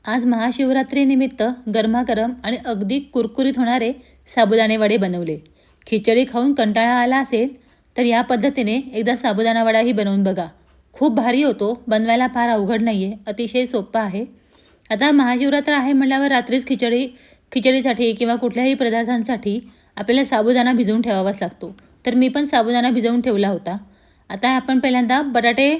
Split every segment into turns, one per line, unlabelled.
आज महाशिवरात्रीनिमित्त गरमागरम आणि अगदी कुरकुरीत होणारे साबुदाणे वडे बनवले. खिचडी खाऊन कंटाळा आला असेल तर या पद्धतीने एकदा साबुदाणा वडाही बनवून बघा. खूप भारी होतो, बनवायला फार अवघड नाही आहे, अतिशय सोपं आहे. आता महाशिवरात्र आहे म्हटल्यावर रात्रीच खिचडीसाठी किंवा कुठल्याही पदार्थांसाठी आपल्याला साबुदाणा भिजवून ठेवावाच लागतो. तर मी पण साबुदाणा भिजवून ठेवला होता. आता आपण पहिल्यांदा बटाटे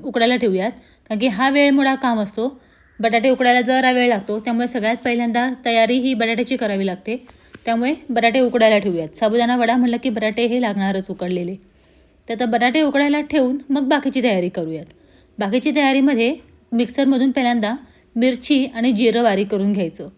उकडायला ठेवूयात, कारण की हा वेळमोडा काम असतो. बटाटे उकडायला जरा वेळ लागतो, त्यामुळे सगळ्यात पहिल्यांदा तयारी ही बटाट्याची करावी लागते. त्यामुळे बटाटे उकडायला ठेवूयात. साबुदाणा वडा म्हटलं की बटाटे हे लागणारच उकडलेले. तर आता बटाटे उकडायला ठेवून मग बाकीची तयारी करूयात. बाकीची तयारीमध्ये मिक्सरमधून पहिल्यांदा मिरची आणि जिरं बारीक करून घ्यायचं.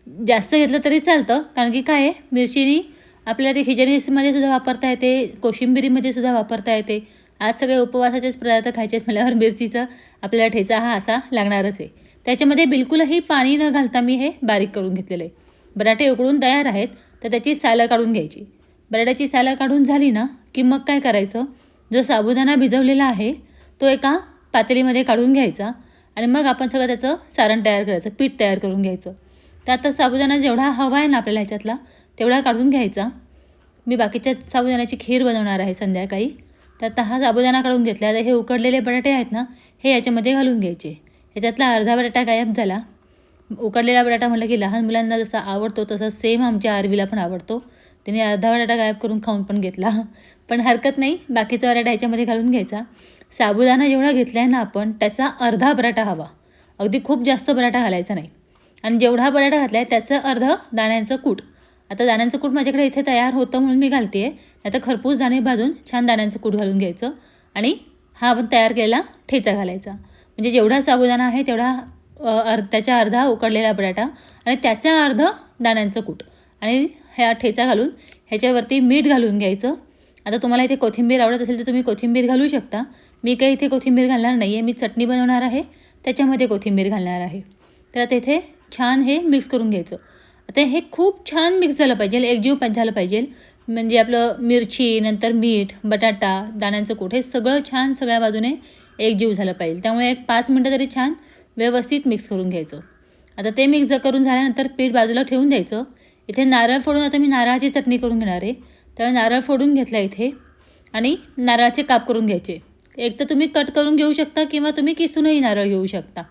जास्त घेतलं तरी चालतं, कारण की काय आहे, मिरचीनी आपल्याला ते खिचडीमध्ये सुद्धा वापरता येते, कोशिंबिरीमध्ये सुद्धा वापरता येते. आज सगळे उपवासाचेच पदार्थ खायचे म्हटल्यावर मिरचीचा आपल्याला ठेचा हा असा लागणारच आहे. त्याच्यामध्ये बिलकुलही पाणी न घालता मी हे बारीक करून घेतलेलं आहे. बटाटे उकडून तयार आहेत, तर त्याची सालं काढून घ्यायची. बटाट्याची सालं काढून झाली ना की मग काय करायचं, जो साबुदाणा भिजवलेला आहे तो एका पातेलीमध्ये काढून घ्यायचा आणि मग आपण सगळं त्याचं सारण तयार करायचं, पीठ तयार करून घ्यायचं. तर आता साबुदाणा जेवढा हवा आहे ना आपल्याला ह्याच्यातला तेवढा काढून घ्यायचा. मी बाकीच्या साबुदाण्याची खीर बनवणार आहे संध्याकाळी. तर आता हा साबुदाणा काढून घेतला. आता हे उकडलेले बटाटे आहेत ना, हे याच्यामध्ये घालून घ्यायचे. ह्याच्यातला अर्धा बटाटा गायब झाला. उकडलेला बटाटा म्हटलं की लहान मुलांना जसा आवडतो तसा सेम आमच्या आरवीला पण आवडतो. तिने अर्धा बटाटा गायब करून खाऊन पण घेतला. पण हरकत नाही, बाकीचा बटाटा ह्याच्यामध्ये घालून घ्यायचा. साबुदाणा जेवढा घेतला आहे ना आपण, त्याचा अर्धा बटाटा हवा. अगदी खूप जास्त बटाटा घालायचा नाही. आणि जेवढा बटाटा घातला आहे त्याचं अर्धं दाण्यांचं कूट. आता दाण्यांचं कूट माझ्याकडे इथे तयार होतं म्हणून मी घालते आहे. आता खरपूस दाणे भाजून छान दाण्यांचं कूट घालून घ्यायचं आणि हा आपण तयार केलेला ठेचा घालायचा. म्हणजे जेवढा साबुदाणा आहे तेवढा त्याच्या अर्धा उकडलेला बटाटा आणि त्याच्या अर्धं दाण्यांचं कूट आणि ह्या ठेचा घालून ह्याच्यावरती मीठ घालून घ्यायचं. आता तुम्हाला इथे कोथिंबीर आवडत असेल तर तुम्ही कोथिंबीर घालू शकता. मी काही इथे कोथिंबीर घालणार नाही आहे. मी चटणी बनवणार आहे, त्याच्यामध्ये कोथिंबीर घालणार आहे. तर आता इथे छान हे मिक्स करून घ्यायचं. आता हे खूप छान मिक्स झालं पाहिजे, एकजीव झालं पाहिजे. म्हणजे आपलं मिरची, नंतर मीठ, बटाटा, दाण्यांचं कूट हे सगळं छान सगळ्या बाजूने एकजीव झालं पाहिजे. त्यामुळे एक 5 मिनटं तरी छान व्यवस्थित मिक्स करून घ्यायचं. आता ते मिक्स करून झाल्यानंतर पीठ बाजूला ठेवून द्यायचं. इथे नारळ फोडून आता मी नारळाची चटणी करून घेणार आहे. त्यामुळे नारळ फोडून घेतला इथे आणि नारळाचे काप करून घ्यायचे. एक तर तुम्ही कट करून घेऊ शकता किंवा तुम्ही किसूनही नारळ घेऊ शकता.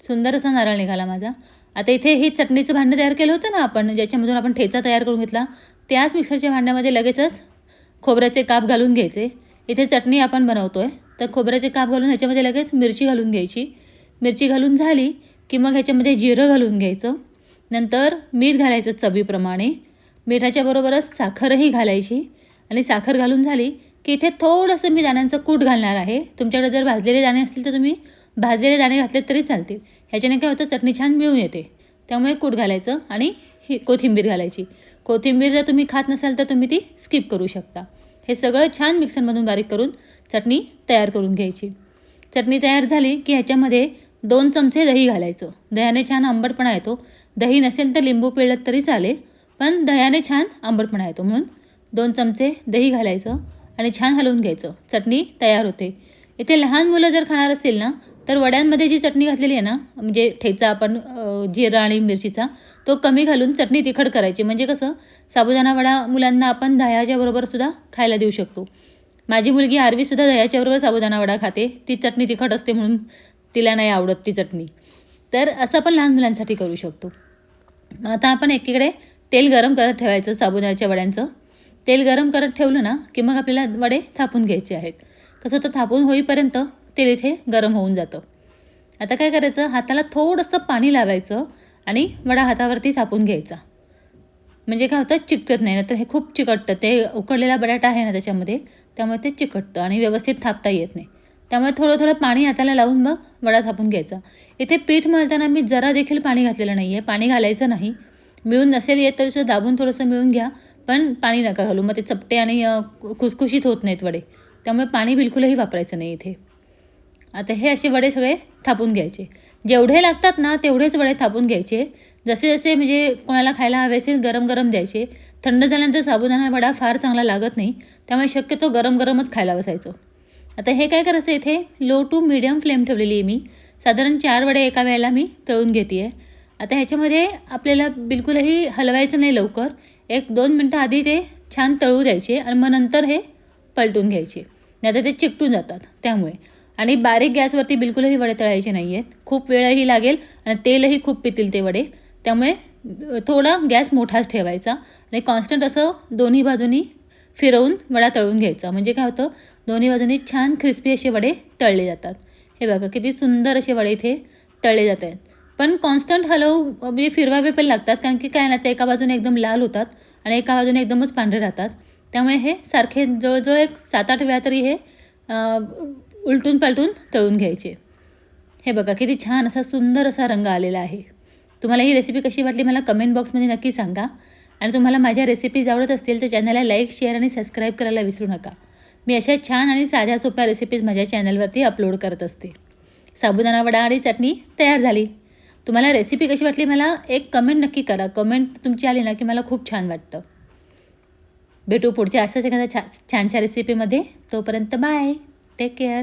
सुंदर असा नारळ निघाला माझा. आता इथे हे चटणीचं भांडं तयार केलं होतं ना आपण, ज्याच्यामधून आपण ठेचा तयार करून घेतला, त्याच मिक्सरच्या भांड्यामध्ये लगेचच खोबऱ्याचे काप घालून घ्यायचे. इथे चटणी आपण बनवतो आहे, तर खोबऱ्याचे काप घालून ह्याच्यामध्ये लगेच मिरची घालून घ्यायची. मिरची घालून झाली की मग ह्याच्यामध्ये जिरं घालून घ्यायचं. नंतर मीठ घालायचं चवीप्रमाणे. मिठाच्या बरोबरच साखरही घालायची आणि साखर घालून झाली की इथे थोडंसं मी दाण्यांचं कूट घालणार आहे. तुमच्याकडे जर भाजलेले दाणे असतील तर तुम्ही भाजलेले दाणे घातले तरी चालतील. ह्याच्याने काय होतं, चटणी छान मिळून येते. त्यामुळे कूट घालायचं आणि ही कोथिंबीर घालायची. कोथिंबीर जर तुम्ही खात नसाल तर तुम्ही ती स्किप करू शकता. हे सगळं छान मिक्सरमधून बारीक करून चटणी तयार करून घ्यायची. चटणी तयार झाली की ह्याच्यामध्ये 2 चमचे दही घालायचं. दह्याने छान आंबटपणा येतो. दही नसेल तर लिंबू पिळलं तरी चालेल, पण दह्याने छान आंबटपणा येतो म्हणून 2 चमचे दही घालायचं आणि छान हलवून घ्यायचं. चटणी तयार होते. इथे लहान मुलं जर खाणार असतील ना, तर वड्यांमध्ये जी चटणी घातलेली आहे ना, म्हणजे ठेचा आपण जिरा आणि मिरचीचा, तो कमी घालून चटणी तिखट करायची. म्हणजे कसं, साबुदाणा वडा मुलांना आपण दह्याच्या बरोबर सुद्धा खायला देऊ शकतो. माझी मुलगी आरवीसुद्धा दह्याच्या बरोबर साबुदाणा वडा खाते. ती चटणी तिखट असते म्हणून तिला नाही आवडत ती चटणी. तर असं आपण लहान मुलांसाठी करू शकतो. आता आपण एकीकडे तेल गरम करत ठेवायचं. साबुदाण्याच्या वड्यांचं तेल गरम करत ठेवलं ना की मग आपल्याला वडे थापून घ्यायचे आहेत. कसं होतं, थापून होईपर्यंत तेल इथे गरम होऊन जातं. आता काय करायचं, हाताला थोडंसं पाणी लावायचं आणि वडा हातावरती थापून घ्यायचा. म्हणजे काय होतं, चिकटत नाही. तर हे खूप चिकटतं, ते उकडलेला बटाटा आहे ना त्याच्यामध्ये, त्यामुळे ते चिकटतं आणि व्यवस्थित थापता येत नाही. त्यामुळे थोडं थोडं पाणी हाताला लावून मग वडा थापून घ्यायचा. इथे पीठ मळताना मी जरा देखील पाणी घातलेलं नाही आहे. पाणी घालायचं नाही. मिळून नसेल येत तरी सुद्धा दाबून थोडंसं मिळून घ्या, पण पाणी नका घालू. मग ते चपटे आणि खुसखुशीत होत नाहीत वडे. त्यामुळे पाणी बिलकुलही वापरायचं नाही इथे. आता हे असे वडे सगळे थापून घ्यायचे. जेवढे लागतात ना तेवढेच वडे थापून घ्यायचे. जसे जसे म्हणजे कोणाला खायला हवे असेल गरम गरम द्यायचे. थंड झाल्यानंतर साबुदाणा वडा फार चांगला लागत नाही, त्यामुळे शक्यतो गरम गरमच खायला बसायचं. आता हे काय करायचं, इथे लो टू मीडियम फ्लेम ठेवलेली आहे मी. साधारण 4 वडे एका वेळेला मी तळून घेते आहे. आता ह्याच्यामध्ये आपल्याला बिलकुलही हलवायचं नाही लवकर. 1-2 मिनटं आधी ते छान तळू द्यायचे आणि मग नंतर हे पलटून घ्यायचे, नाहीतर ते चिकटून जातात त्यामुळे. आणि बारीक गॅसवरती बिलकुलही वडे तळायचे नाही आहेत. खूप वेळही लागेल आणि तेलही खूप पितील ते वडे. त्यामुळे थोडा गॅस मोठाच ठेवायचा आणि कॉन्स्टंट असं दोन्ही बाजूनी फिरवून वडा तळून घ्यायचा. म्हणजे काय होतं, दोन्ही बाजूनी छान क्रिस्पी असे वडे तळले जातात. हे बघा किती सुंदर असे वडे इथे तळले जात आहेत. पण कॉन्स्टंट म्हणजे फिरवावे पण लागतात, कारण की काय ना, ते एका बाजूने एकदम लाल होतात आणि एका बाजूने एकदमच पांढरे राहतात. त्यामुळे हे सारखे जवळजवळ एक 7-8 वेळा तरी हे उलटून पलटून तळून घ्यायचे. हे बघा किती छान असा सुंदर असा रंग आलेला आहे. तुम्हाला ही रेसिपी कशी वाटली मला कमेंट बॉक्समध्ये नक्की सांगा. आणि तुम्हाला माझ्या रेसिपीज आवडत असतील तर चॅनलला लाईक, शेअर आणि सबस्क्राईब करायला विसरू नका. मी अशा छान आणि साध्या सोप्या रेसिपीज माझ्या चॅनलवरती अपलोड करत असते. साबुदाणा वडा आणि चटणी तयार झाली. तुम्हाला रेसिपी कशी वाटली मला एक कमेंट नक्की करा. कमेंट तुमची आली ना की मला खूप छान वाटतं. भेटू पुढच्या अशाच एखाद्या छानशा रेसिपीमध्ये. तोपर्यंत बाय, टेक केअर.